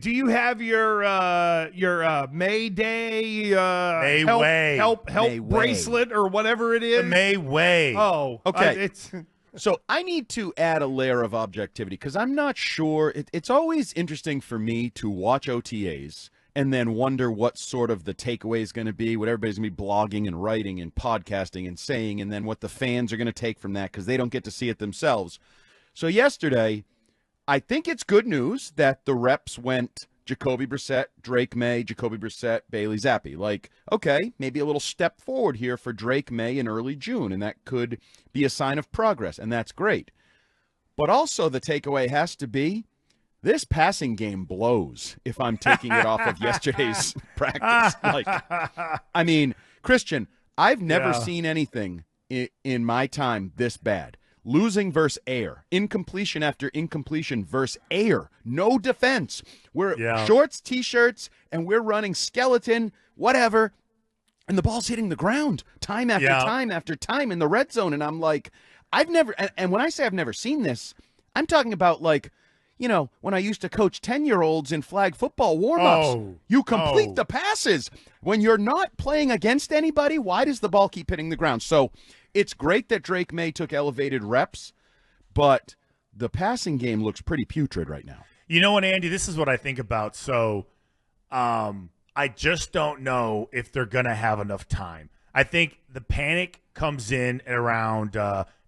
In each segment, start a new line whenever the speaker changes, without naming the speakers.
Do you have your May Day help
May
bracelet or whatever it is?
The Maye.
Oh,
okay.
It's
So I need to add a layer of objectivity because I'm not sure. It's always interesting for me to watch OTAs and then wonder what sort of the takeaway is going to be, what everybody's going to be blogging and writing and podcasting and saying, and then what the fans are going to take from that because they don't get to see it themselves. So yesterday, I think it's good news that the reps went Jacoby Brissett, Drake Maye, Jacoby Brissett, Bailey Zappi. Like, okay, maybe a little step forward here for Drake Maye in early June, and that could be a sign of progress, and that's great. But also the takeaway has to be this passing game blows if I'm taking it off of yesterday's practice. Like, I mean, Christian, I've never seen anything in my time this bad. Losing versus air, incompletion after incompletion versus air, no defense. We're shorts, T-shirts, and we're running skeleton, whatever, and the ball's hitting the ground time after time after time in the red zone. And I'm like, I've never, and when I say I've never seen this, I'm talking about like, you know, when I used to coach 10-year-olds in flag football warm-ups, you complete the passes. When you're not playing against anybody, why does the ball keep hitting the ground? So it's great that Drake Maye took elevated reps, but the passing game looks pretty putrid right now.
You know what, Andy? This is what I think about. So I just don't know if they're going to have enough time. I think the panic comes in at around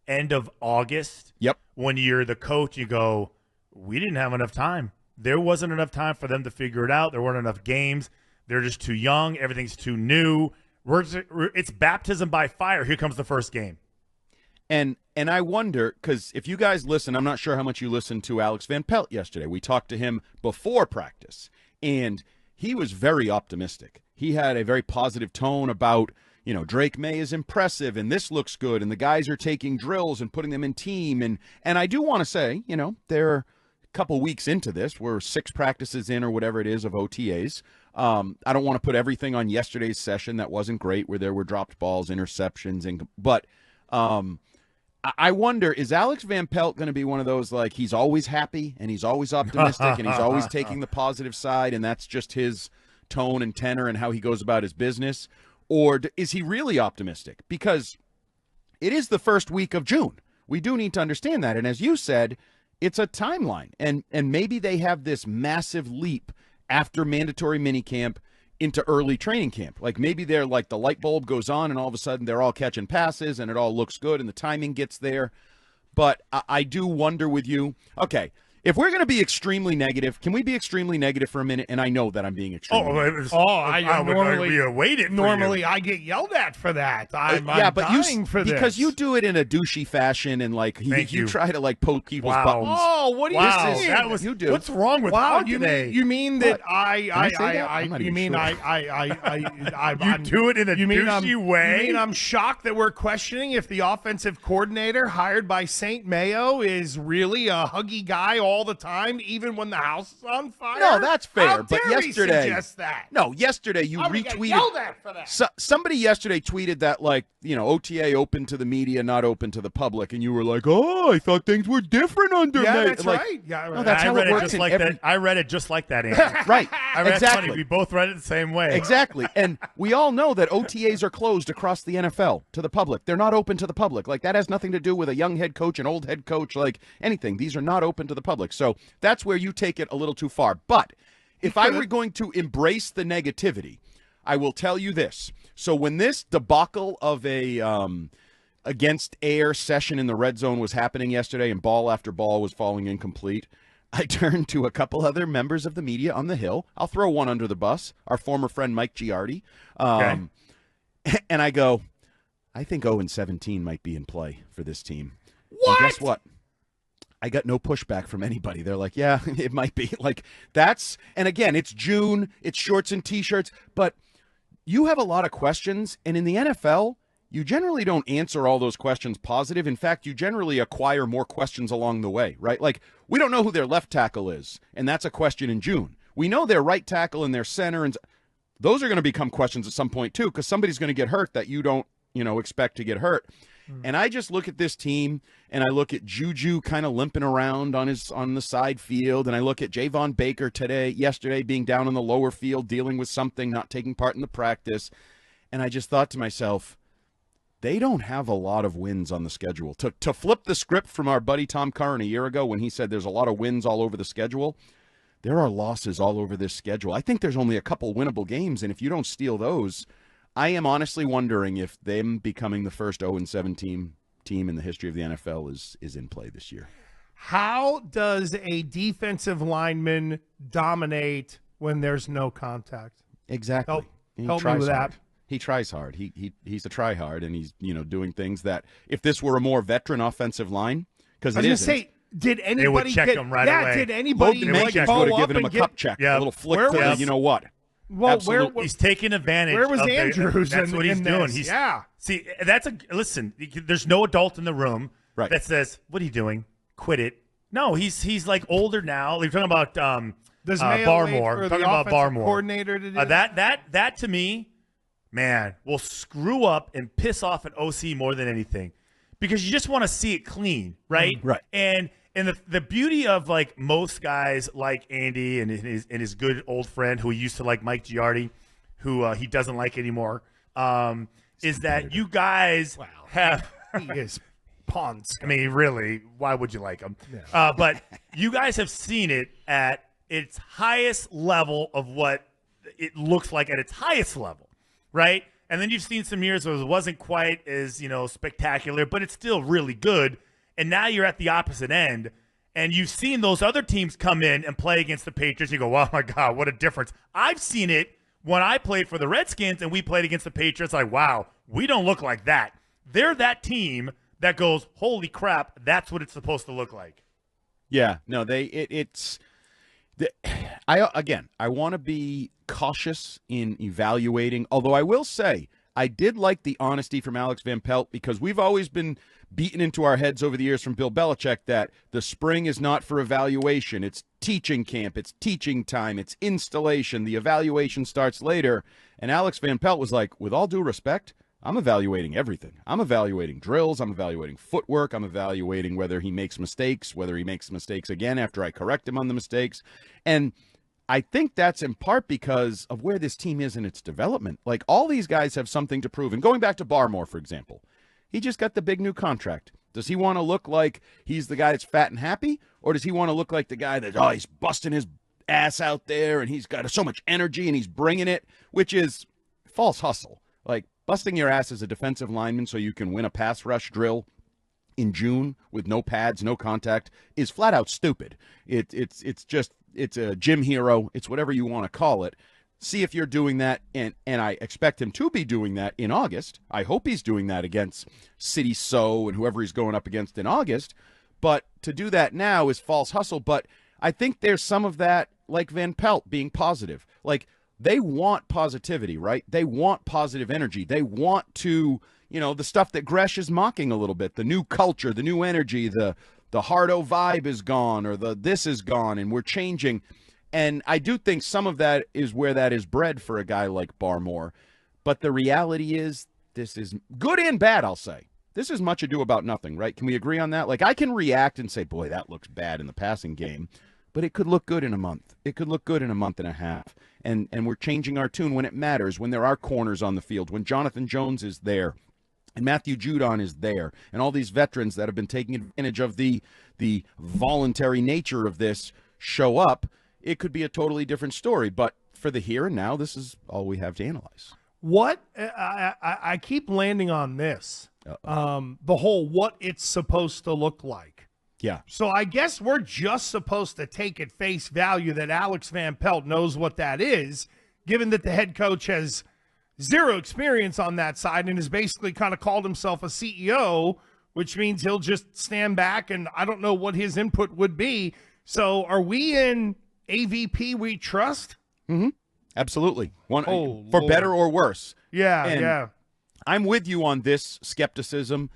end of August.
Yep.
When you're the coach, you go, we didn't have enough time. There wasn't enough time for them to figure it out. There weren't enough games. They're just too young. Everything's too new. It's baptism by fire. Here comes the first game.
And I wonder, because if you guys listen, I'm not sure how much you listened to Alex Van Pelt yesterday. We talked to him before practice, and he was very optimistic. He had a very positive tone about, you know, Drake Maye is impressive, and this looks good, and the guys are taking drills and putting them in team. And I do want to say, you know, they're a couple weeks into this. We're 6 practices in or whatever it is of OTAs. I don't want to put everything on yesterday's session that wasn't great, where there were dropped balls, interceptions, but I wonder, is Alex Van Pelt going to be one of those, like, he's always happy and he's always optimistic and he's always taking the positive side, and that's just his tone and tenor and how he goes about his business? Or is he really optimistic? Because it is the first week of June. We do need to understand that. And as you said, it's a timeline. And maybe they have this massive leap after mandatory minicamp into early training camp. Like maybe they're like the light bulb goes on and all of a sudden they're all catching passes and it all looks good and the timing gets there. But I do wonder with you, okay, if we're going to be extremely negative, can we be extremely negative for a minute? And I know that I'm being extremely negative.
Normally I get yelled at for that. I'm dying for this.
Because you do it in a douchey fashion and like you try to like poke people's buttons.
Oh, what do you mean?
That was,
you do.
What's wrong with
you
today?
You mean that
you
do it in a douchey way?
You mean I'm shocked that we're questioning if the offensive coordinator hired by St. Mayo is really a huggy guy all the time, even when the house is on fire?
No, that's fair.
How
but
dare
yesterday,
we suggest that?
No, yesterday you retweeted.
Yelled at for that.
Somebody yesterday tweeted that, like, you know, OTA open to the media, not open to the public, and you were like, "Oh, I thought things were different under May."
That's
like,
right. Yeah,
no, that's how it works.
I read it just like that, Andy.
Right.
That's
exactly.
funny. We both read it the same way.
Exactly. And we all know that OTAs are closed across the NFL to the public. They're not open to the public. Like, that has nothing to do with a young head coach, an old head coach, like anything. These are not open to the public. So that's where you take it a little too far. But if I were going to embrace the negativity, I will tell you this. So when this debacle of a against air session in the red zone was happening yesterday and ball after ball was falling incomplete, I turned to a couple other members of the media on the Hill. I'll throw one under the bus, our former friend Mike Giardi. And I go, I think 0-17 might be in play for this team.
What?
And guess what? I got no pushback from anybody. They're like, yeah, it might be. Like, that's, and again, it's June, it's shorts and T-shirts, but you have a lot of questions, and in the NFL, you generally don't answer all those questions positive. In fact, you generally acquire more questions along the way, right? Like, we don't know who their left tackle is, and that's a question in June. We know their right tackle and their center, and those are going to become questions at some point too, because somebody's going to get hurt that you don't, expect to get hurt. And I just look at this team, and I look at Juju kind of limping around on the side field, and I look at Javon Baker yesterday being down on the lower field dealing with something, not taking part in the practice. And I just thought to myself, they don't have a lot of wins on the schedule. To flip the script from our buddy Tom Curran a year ago when he said there's a lot of wins all over the schedule, there are losses all over this schedule. I think there's only a couple winnable games, and if you don't steal those, I am honestly wondering if them becoming the first 0-7 team in the history of the NFL is in play this year.
How does a defensive lineman dominate when there's no contact?
Exactly.
Help me with that.
He tries hard. He's a try hard, and he's doing things that if this were a more veteran offensive line, because it isn't.
Say, did anybody
would check him right away.
Did anybody
Logan Mankins would have given him a cup check, a little flick to the, you know what?
Well,
he's taking advantage.
Where was
of
Andrews?
That's what he's doing. See, listen. There's no adult in the room that says, "What are you doing? Quit it." No, he's like older now. You're talking about
Does Maye
Barmore.
Wait for
Talking
the
about Barmore.
Coordinator to do
that to me, man, will screw up and piss off an OC more than anything, because you just want to see it clean, right?
Right.
And the beauty of like most guys like Andy and his good old friend who he used to like, Mike Giardi, who he doesn't like anymore, is that you guys have
he is pawns.
I mean, really, why would you like him? Yeah. But you guys have seen it at its highest level of what it looks like at its highest level, right? And then you've seen some years where it wasn't quite as, spectacular, but it's still really good. And now you're at the opposite end, and you've seen those other teams come in and play against the Patriots. You go, oh, my God, what a difference. I've seen it when I played for the Redskins and we played against the Patriots. Like, wow, we don't look like that. They're that team that goes, holy crap, that's what it's supposed to look like.
Yeah, no, I want to be cautious in evaluating, although I will say I did like the honesty from Alex Van Pelt, because we've always been beaten into our heads over the years from Bill Belichick that the spring is not for evaluation. It's teaching camp. It's teaching time. It's installation. The evaluation starts later. And Alex Van Pelt was like, with all due respect, I'm evaluating everything. I'm evaluating drills. I'm evaluating footwork. I'm evaluating whether he makes mistakes, whether he makes mistakes again after I correct him on the mistakes. And I think that's in part because of where this team is in its development. Like, all these guys have something to prove. And going back to Barmore, for example, he just got the big new contract. Does he want to look like he's the guy that's fat and happy? Or does he want to look like the guy that, he's busting his ass out there and he's got so much energy and he's bringing it, which is false hustle. Like, busting your ass as a defensive lineman so you can win a pass rush drill in June with no pads, no contact, is flat out stupid. It's a gym hero. It's whatever you want to call it. See if you're doing that, and I expect him to be doing that in August. I hope he's doing that against City So and whoever he's going up against in August. But to do that now is false hustle. But I think there's some of that, like Van Pelt being positive. Like, they want positivity, right? They want positive energy. They want to, the stuff that Gresh is mocking a little bit, the new culture, the new energy, the Hardo vibe is gone, or this is gone, and we're changing. And I do think some of that is where that is bred for a guy like Barmore. But the reality is, this is good and bad, I'll say. This is much ado about nothing, right? Can we agree on that? Like, I can react and say, boy, that looks bad in the passing game. But it could look good in a month. It could look good in a month and a half. And we're changing our tune when it matters, when there are corners on the field, when Jonathan Jones is there, and Matthew Judon is there, and all these veterans that have been taking advantage of the voluntary nature of this show up. It could be a totally different story. But for the here and now, this is all we have to analyze.
What I keep landing on this, the whole what it's supposed to look like.
Yeah.
So I guess we're just supposed to take at face value that Alex Van Pelt knows what that is, given that the head coach has zero experience on that side and has basically kind of called himself a CEO, which means he'll just stand back, and I don't know what his input would be. So are we in AVP we trust?
Mm-hmm. Absolutely. For
Lord.
better or worse.
Yeah,
and
yeah.
I'm with you on this skepticism.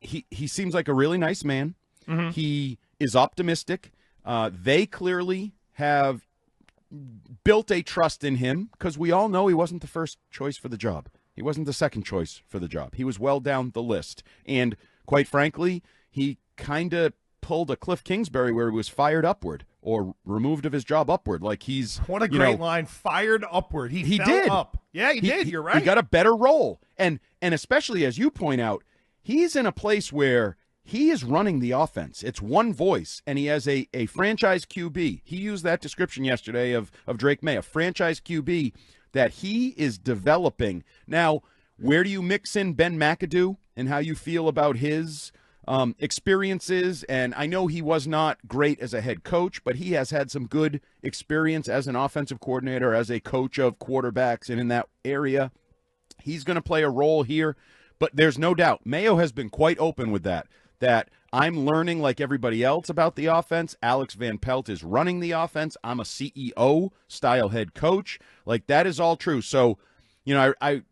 He seems like a really nice man. Mm-hmm. He is optimistic. They clearly have built a trust in him, because we all know he wasn't the first choice for the job. He wasn't the second choice for the job. He was well down the list. And quite frankly, he kind of pulled a Cliff Kingsbury where he was fired upward or removed of his job upward. Like he's
what a great line, fired upward. He fell
did.
Up. Yeah, he did. You're right.
He got a better role. And especially as you point out, he's in a place where he is running the offense. It's one voice, and he has a franchise QB. He used that description yesterday of Drake Maye, a franchise QB that he is developing. Now, where do you mix in Ben McAdoo and how you feel about his experiences? And I know he was not great as a head coach, but he has had some good experience as an offensive coordinator, as a coach of quarterbacks, and in that area, he's going to play a role here. But there's no doubt, Mayo has been quite open with that I'm learning like everybody else about the offense. Alex Van Pelt is running the offense. I'm a CEO-style head coach. Like, that is all true. So, I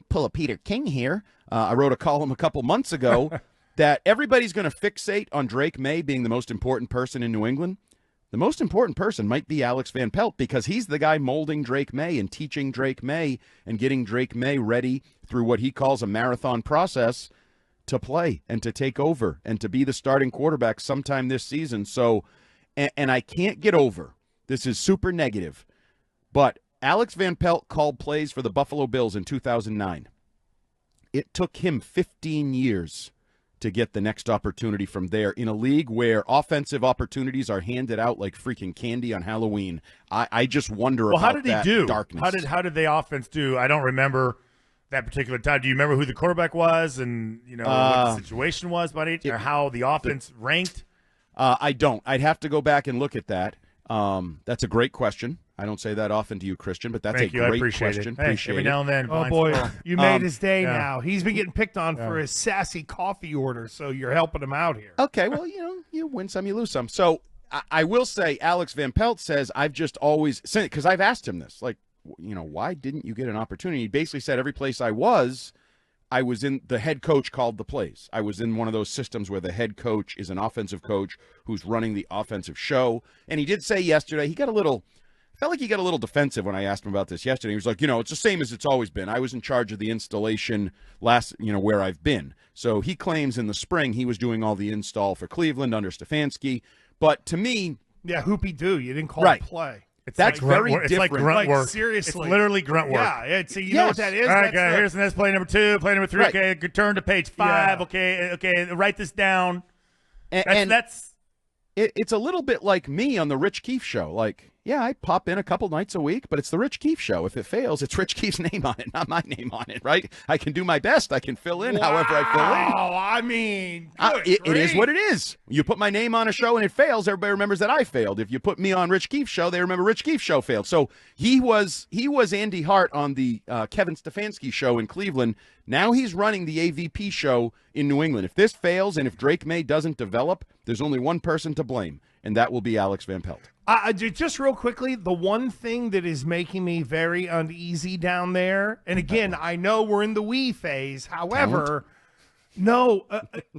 pull a Peter King here. I wrote a column a couple months ago that everybody's going to fixate on Drake Maye being the most important person in New England. The most important person might be Alex Van Pelt because he's the guy molding Drake Maye and teaching Drake Maye and getting Drake Maye ready through what he calls a marathon process to play and to take over and to be the starting quarterback sometime this season. So, and I can't get over, this is super negative, but Alex Van Pelt called plays for the Buffalo Bills in 2009. It took him 15 years to get the next opportunity from there in a league where offensive opportunities are handed out like freaking candy on Halloween. I just wonder about
how did he
that
do?
darkness.
How did the offense do? I don't remember that particular time. Do you remember who the quarterback was and what the situation was about it, or how the offense ranked?
I don't. I'd have to go back and look at that. That's a great question. I don't say that often to you, Christian, but that's
Thank
a
you.
great
I appreciate
question.
It. Hey,
appreciate
every
it.
now and then.
Oh, boy. You made his day
yeah.
now. He's been getting picked on for his sassy coffee order, so you're helping him out here.
Okay, well, you win some, you lose some. So I will say Alex Van Pelt says, I've just always – because I've asked him this, like, why didn't you get an opportunity? He basically said every place I was in – the head coach called the plays. I was in one of those systems where the head coach is an offensive coach who's running the offensive show. And he did say yesterday he got a little – felt like he got a little defensive when I asked him about this yesterday. He was like, it's the same as it's always been. I was in charge of the installation where I've been. So he claims in the spring he was doing all the install for Cleveland under Stefanski. But to me,
yeah, hoopy-doo. You didn't call
right.
it play.
That's
like
very
different.
It's
like grunt work.
Seriously.
It's literally grunt work.
Yeah, you know what that is?
All right, guys, here's the next play number 2, play number 3.
Right.
Okay, turn to page 5.
Yeah.
Okay, write this down.
It's a little bit like me on the Rich Keefe show. Like, yeah, I pop in a couple nights a week, but it's the Rich Keefe show. If it fails, it's Rich Keefe's name on it, not my name on it, right? I can do my best. I can fill in however I fill in.
Oh, I mean,
it is what it is. You put my name on a show and it fails, everybody remembers that I failed. If you put me on Rich Keefe's show, they remember Rich Keefe's show failed. So he was Andy Hart on the Kevin Stefanski show in Cleveland. Now he's running the AVP show in New England. If this fails and if Drake Maye doesn't develop, there's only one person to blame, and that will be Alex Van Pelt.
Just real quickly, the one thing that is making me very uneasy down there, and again, I know we're in the we phase. However,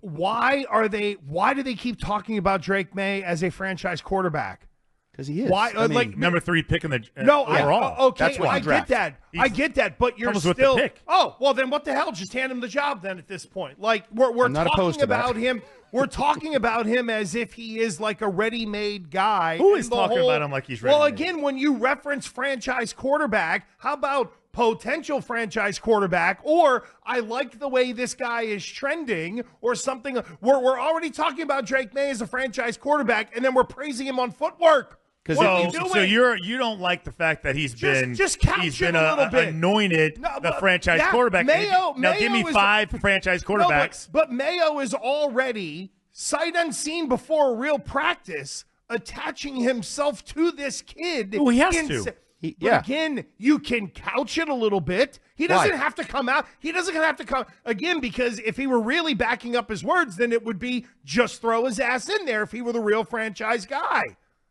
why do they keep talking about Drake Maye as a franchise quarterback?
Because he is.
Why?
Number 3 pick in the
Okay,
overall.
That's what
I get that. I get that, but you're
comes
still.
with the pick.
Oh, well, then what the hell? Just hand him the job then. At this point, like we're
not opposed
talking
to that.
about him. We're talking about him as if he is like a ready-made guy.
Who is talking about him like he's ready-made?
Well, again, when you reference franchise quarterback, how about potential franchise quarterback, or I like the way this guy is trending, or something? We're already talking about Drake Maye as a franchise quarterback, and then we're praising him on footwork.
So you don't like the fact that he's been anointed the franchise quarterback. Now give me 5 franchise quarterbacks.
But Mayo is already sight unseen before a real practice attaching himself to this kid.
Oh, he has to.
Again, you can couch it a little bit. He doesn't have to come out. He doesn't have to come again, because if he were really backing up his words, then it would be just throw his ass in there if he were the real franchise guy.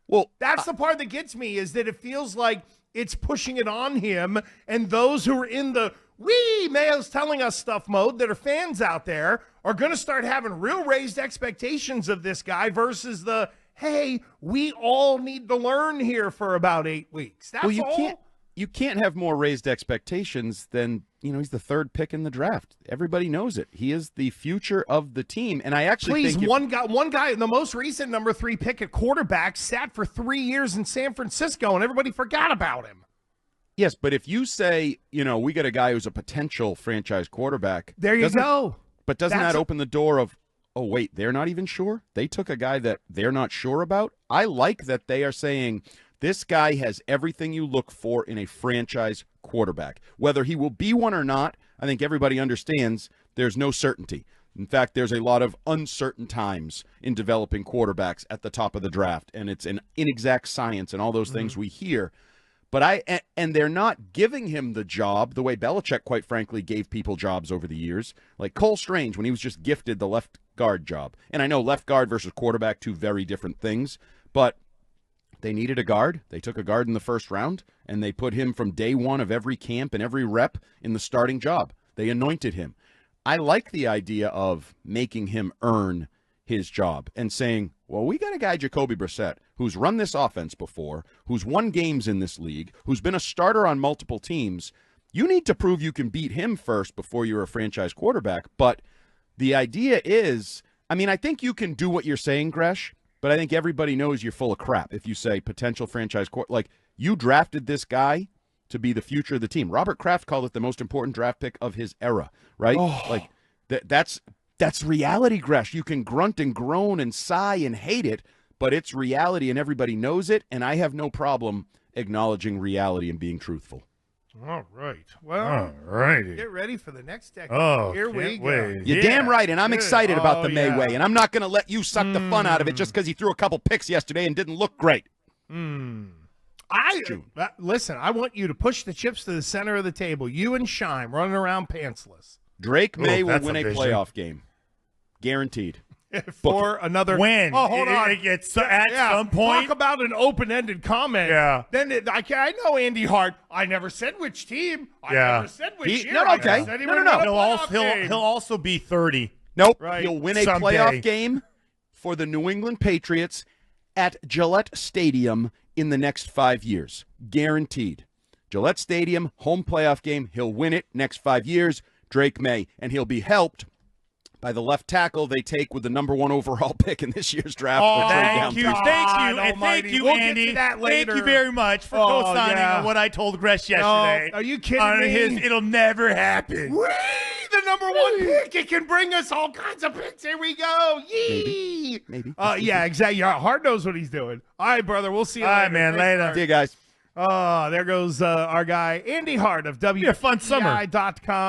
Well,
that's the part that gets me, is that it feels like it's pushing it on him, and those who are in the Mayo's telling us stuff mode that are fans out there are going to start having real raised expectations of this guy versus the, hey, we all need to learn here for about 8 weeks. That's all.
you can't have more raised expectations than, he's the third pick in the draft. Everybody knows it. He is the future of the team. And I actually think
one guy, the most recent number 3 pick at quarterback, sat for 3 years in San Francisco, and everybody forgot about him.
Yes, but if you say, we got a guy who's a potential franchise quarterback.
There you go.
But doesn't that open the door of, oh, wait, they're not even sure? They took a guy that they're not sure about? I like that they are saying, this guy has everything you look for in a franchise quarterback. Whether he will be one or not, I think everybody understands there's no certainty. In fact, there's a lot of uncertain times in developing quarterbacks at the top of the draft, and it's an inexact science and all those things we hear. But and they're not giving him the job the way Belichick, quite frankly, gave people jobs over the years. Like Cole Strange, when he was just gifted the left guard job. And I know left guard versus quarterback, 2 very different things, but they needed a guard. They took a guard in the first round, and they put him from day one of every camp and every rep in the starting job. They anointed him. I like the idea of making him earn his job and saying, well, we got a guy, Jacoby Brissett, who's run this offense before, who's won games in this league, who's been a starter on multiple teams. You need to prove you can beat him first before you're a franchise quarterback. But the idea is, I think you can do what you're saying, Gresh, but I think everybody knows you're full of crap if you say potential franchise quarterback. Like, you drafted this guy to be the future of the team. Robert Kraft called it the most important draft pick of his era, right?
Oh.
Like, that's reality, Gresh. You can grunt and groan and sigh and hate it, but it's reality and everybody knows it, and I have no problem acknowledging reality and being truthful.
All right. Well, get ready for the next decade.
Oh,
here we go.
wait.
You're damn right, and I'm excited about the Maye
yeah.
way, and I'm not going to let you suck the fun out of it just because he threw a couple picks yesterday and didn't look great.
Listen, I want you to push the chips to the center of the table. You and Shime running around pantsless.
Drake Maye will
that's
win a
vision.
playoff game. Guaranteed.
For another
when.
Oh, hold on.
At some point.
Talk about an open-ended comment.
Yeah.
Then I know Andy Hart. I never said which team. I never said which year.
No, okay.
I said he would win a
He'll
playoff game.
also be 30.
Nope.
Right.
He'll win a
Someday.
playoff game for the New England Patriots at Gillette Stadium in the next 5 years. Guaranteed. Gillette Stadium, home playoff game. He'll win it next 5 years. Drake Maye. And he'll be helped by the left tackle they take with the number 1 overall pick in this year's draft.
Thank you,
We'll
Andy.
get to that later.
Thank you very much for co-signing on what I told Gresh yesterday.
Are you kidding me?
It'll never happen.
The number 1 pick. It can bring us all kinds of picks. Here we go. Yee.
Maybe.
Yeah, exactly. Hart knows what he's doing. All right, brother. We'll see you later.
All right, man.
Thanks,
Later.
Hart.
See you guys.
There goes our guy, Andy Hart of
Be a fun summer.
WEEI.com.